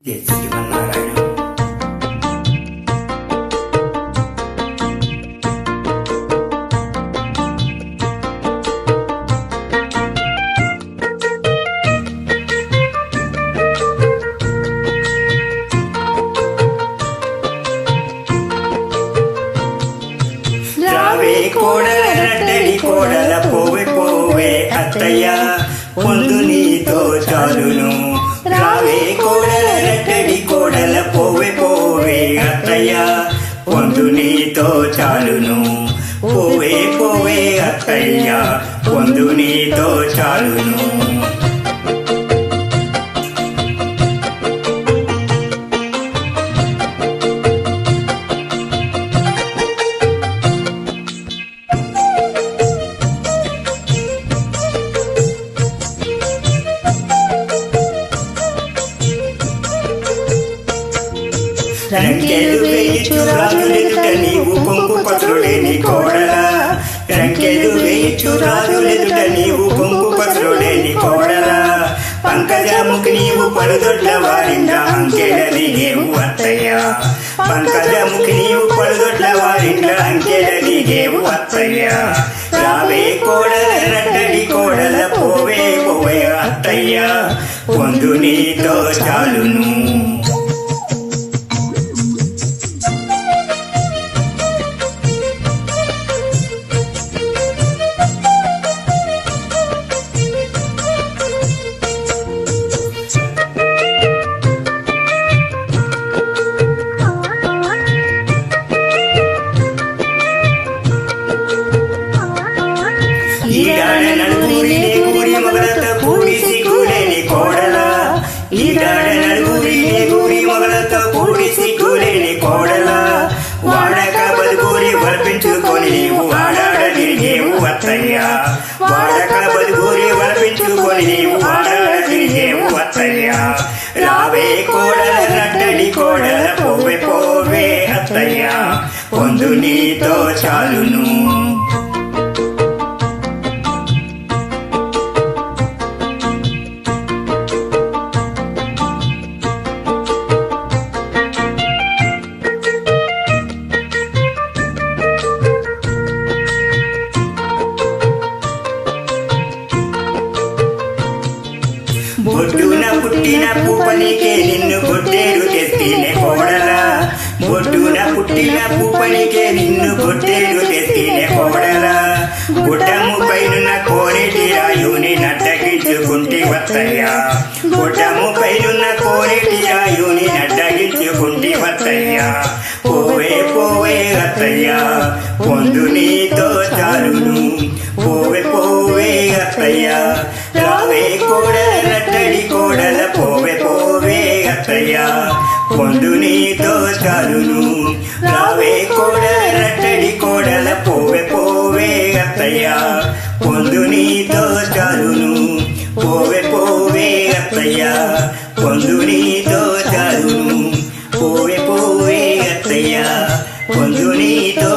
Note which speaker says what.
Speaker 1: జై శ్రీమన్నారాయణ. రావే కోడల రట్టడి కోడల పోవే పోవే అత్తయ్య పొందు నీతో చాలును. రావే కోడల రట్టడి కోడల పోవే పోవే అత్తయ్య పొందు నీతో చాలును. పోవే పోవే అత్తయ్య పొందు నీతో చాలును. రంకెలు వేయిచు రాజులెదుట నీవు కొంగు పసరులేని కోడల. రంకెలు వేయిచు రాజులెదుట నీవు కొంగు పసరులేని కోడల. పంకజముఖి నీవు పలుదొడ్ల వారింద అంకెల దిగేవు అత్తయ్య. పంకజముఖి నీవు పలుదొడ్ల వారింద అంకెల దిగేవు అత్తయ్య. రావే కోడల రట్టడి కోడల పోవే పోవే అత్తయ్య పొందు నీతో చాలును. ఈడాడ నలుగురినే గురి మొగలత కూడిసి కూలేని కోడల. ఈడాడ నలుగురినే గురి మొగలత కూడిసి కూలేని కోడల. వాడక బదుగూరి వలపించుకొని నీవు వాడాడ తిరిగేవు అత్తయ్య. వాడక బదుగూరి వలపించుకొని నీవు వాడాడ తిరిగేవు అత్తయ్య. రావే కోడల రట్టడి కోడల పోవే పోవే అత్తయ్య పొందు నీతో చాలును. బొట్టున పుట్టిన పూపనికే నిన్ను గొట్టేరు తెస్తేనే కోడల. బొట్టున పుట్టిన పూపనికే నిన్ను గొట్టేరు తెస్తేనే కోడల. గుట్టము పైనున్న కోరేటి రాయుని నడ్డగించుకుంటే వత్తయ్య. గుట్టము పైనున్న కోరేటి రాయుని నడ్డగించుకుంటే వత్తయ్య. పోవే పోవే అత్తయ్య పొందు నీతో చాలును. పోవే పోవే అత్తయ్య రావే కోడల రట్టడి కోడల పోవే పోవే అత్తయ్య పొందు నీతో చాలును. రావే కోడల రట్టడి కోడల పోవే పోవే అత్తయ్య పొందు నీతో చాలును. పోవే పోవే అత్తయ్య పొందు నీతో చాలును. పోవే పోవే అత్తయ్య పొందు నీతో